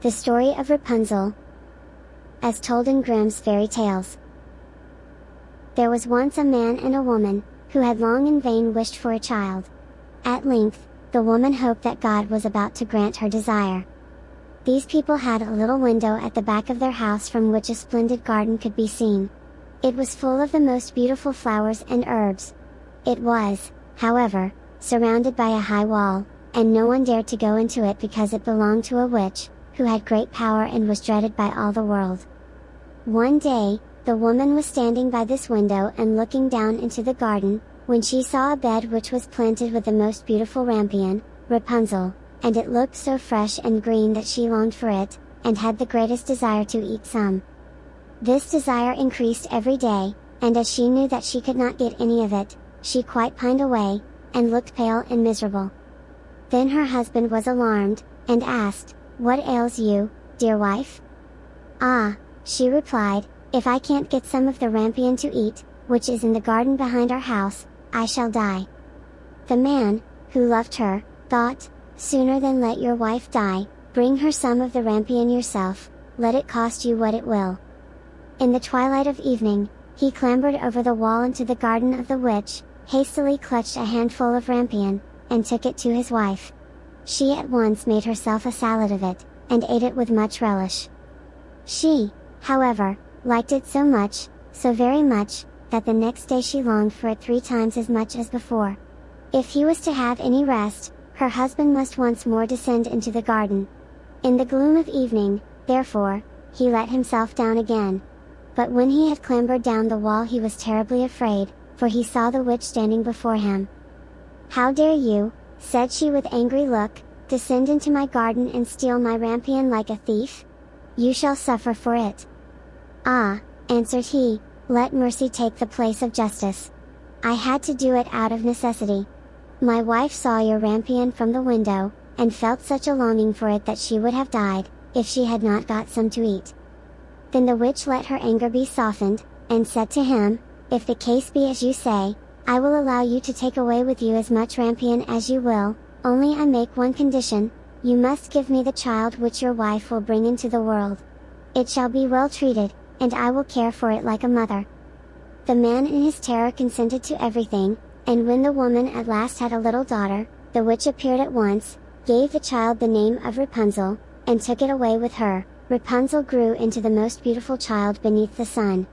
The story of Rapunzel, as told in Grimm's fairy tales. There was once a man and a woman, who had long in vain wished for a child. At length, the woman hoped that God was about to grant her desire. These people had a little window at the back of their house from which a splendid garden could be seen. It was full of the most beautiful flowers and herbs. It was, however, surrounded by a high wall, and no one dared to go into it because it belonged to a witch, who had great power and was dreaded by all the world. One day, the woman was standing by this window and looking down into the garden, when she saw a bed which was planted with the most beautiful rampion, Rapunzel, and it looked so fresh and green that she longed for it, and had the greatest desire to eat some. This desire increased every day, and as she knew that she could not get any of it, she quite pined away, and looked pale and miserable. Then her husband was alarmed, and asked, "What ails you, dear wife?" "Ah," she replied, "if I can't get some of the rampion to eat, which is in the garden behind our house, I shall die." The man, who loved her, thought, "Sooner than let your wife die, bring her some of the rampion yourself, let it cost you what it will." In the twilight of evening, he clambered over the wall into the garden of the witch, hastily clutched a handful of rampion, and took it to his wife. She at once made herself a salad of it, and ate it with much relish. She, however, liked it so much, so very much, that the next day she longed for it 3 times as much as before. If he was to have any rest, her husband must once more descend into the garden. In the gloom of evening, therefore, he let himself down again. But when he had clambered down the wall he was terribly afraid, for he saw the witch standing before him. "How dare you," said she with angry look, "descend into my garden and steal my rampion like a thief? You shall suffer for it." "Ah," answered he, "let mercy take the place of justice. I had to do it out of necessity. My wife saw your rampion from the window, and felt such a longing for it that she would have died, if she had not got some to eat." Then the witch let her anger be softened, and said to him, "If the case be as you say, I will allow you to take away with you as much rampion as you will, only I make one condition: you must give me the child which your wife will bring into the world. It shall be well treated, and I will care for it like a mother." The man in his terror consented to everything, and when the woman at last had a little daughter, the witch appeared at once, gave the child the name of Rapunzel, and took it away with her. Rapunzel grew into the most beautiful child beneath the sun.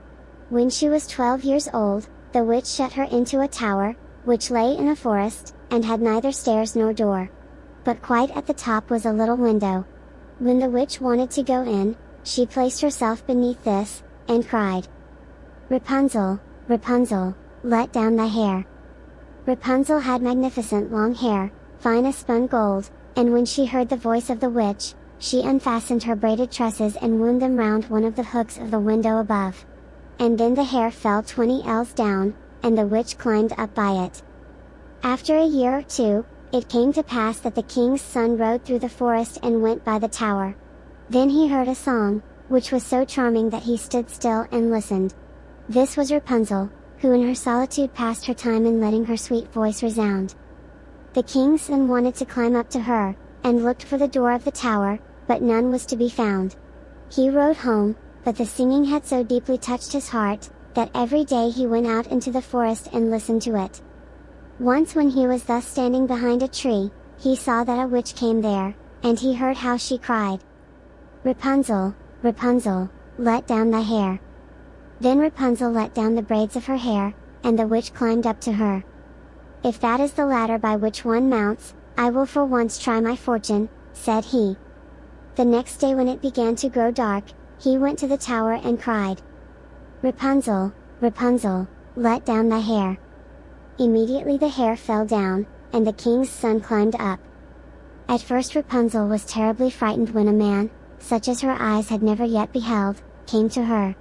When she was 12 years old, the witch shut her into a tower, which lay in a forest, and had neither stairs nor door. But quite at the top was a little window. When the witch wanted to go in, she placed herself beneath this, and cried, "Rapunzel, Rapunzel, let down thy hair." Rapunzel had magnificent long hair, fine as spun gold, and when she heard the voice of the witch, she unfastened her braided tresses and wound them round one of the hooks of the window above. And then the hair fell 20 ells down, and the witch climbed up by it. After a year or 2, it came to pass that the king's son rode through the forest and went by the tower. Then he heard a song, which was so charming that he stood still and listened. This was Rapunzel, who in her solitude passed her time in letting her sweet voice resound. The king's son wanted to climb up to her, and looked for the door of the tower, but none was to be found. He rode home, but the singing had so deeply touched his heart, that every day he went out into the forest and listened to it. Once when he was thus standing behind a tree, he saw that a witch came there, and he heard how she cried, "Rapunzel, Rapunzel, let down thy hair." Then Rapunzel let down the braids of her hair, and the witch climbed up to her. "If that is the ladder by which one mounts, I will for once try my fortune," said he. The next day when it began to grow dark, he went to the tower and cried, "Rapunzel, Rapunzel, let down thy hair." Immediately the hair fell down, and the king's son climbed up. At first Rapunzel was terribly frightened when a man, such as her eyes had never yet beheld, came to her.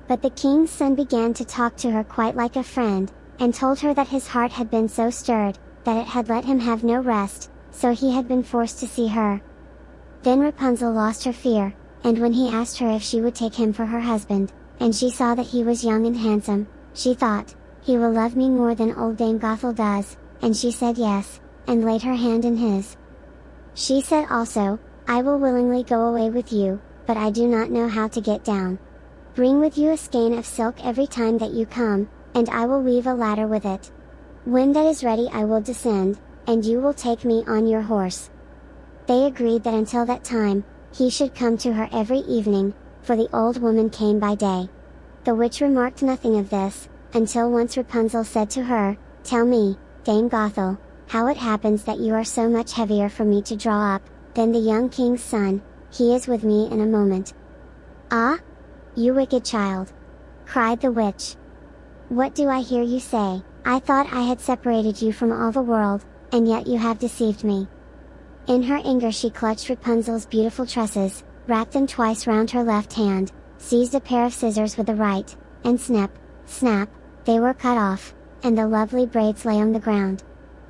But the king's son began to talk to her quite like a friend, and told her that his heart had been so stirred, that it had let him have no rest, so he had been forced to see her. Then Rapunzel lost her fear, and when he asked her if she would take him for her husband, and she saw that he was young and handsome, she thought, "He will love me more than old Dame Gothel does," and she said yes, and laid her hand in his. She said also, I will willingly go away with you, but I do not know how to get down. Bring with you a skein of silk every time that you come, and I will weave a ladder with it. When that is ready I will descend, and you will take me on your horse." They agreed that until that time, he should come to her every evening, for the old woman came by day. The witch remarked nothing of this, until once Rapunzel said to her, "Tell me, Dame Gothel, how it happens that you are so much heavier for me to draw up, than the young king's son. He is with me in a moment." "Ah? You wicked child!" cried the witch. "What do I hear you say? I thought I had separated you from all the world, and yet you have deceived me." In her anger she clutched Rapunzel's beautiful tresses, wrapped them twice round her left hand, seized a pair of scissors with the right, and snip, snap, they were cut off, and the lovely braids lay on the ground.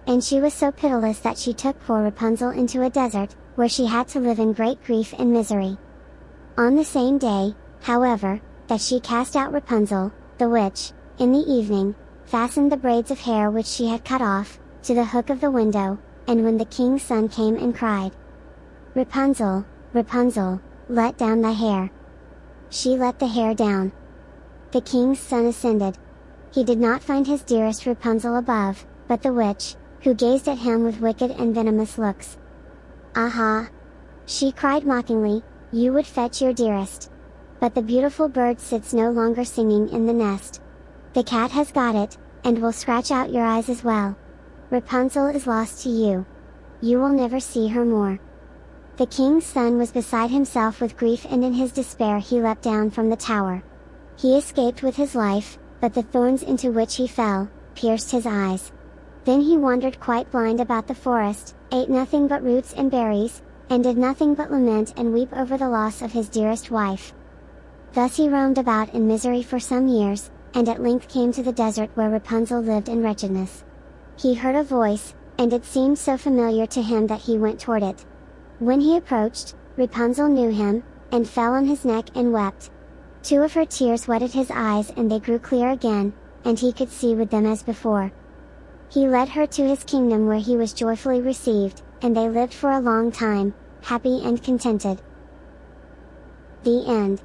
And she was so pitiless that she took poor Rapunzel into a desert, where she had to live in great grief and misery. On the same day, however, that she cast out Rapunzel, the witch, in the evening, fastened the braids of hair which she had cut off, to the hook of the window, and when the king's son came and cried, "Rapunzel, Rapunzel, let down thy hair," she let the hair down. The king's son ascended. He did not find his dearest Rapunzel above, but the witch, who gazed at him with wicked and venomous looks. "Aha!" she cried mockingly, "you would fetch your dearest. But the beautiful bird sits no longer singing in the nest. The cat has got it, and will scratch out your eyes as well. Rapunzel is lost to you. You will never see her more." The king's son was beside himself with grief, and in his despair he leapt down from the tower. He escaped with his life, but the thorns into which he fell, pierced his eyes. Then he wandered quite blind about the forest, ate nothing but roots and berries, and did nothing but lament and weep over the loss of his dearest wife. Thus he roamed about in misery for some years, and at length came to the desert where Rapunzel lived in wretchedness. He heard a voice, and it seemed so familiar to him that he went toward it. When he approached, Rapunzel knew him, and fell on his neck and wept. 2 of her tears wetted his eyes and they grew clear again, and he could see with them as before. He led her to his kingdom where he was joyfully received, and they lived for a long time, happy and contented. The end.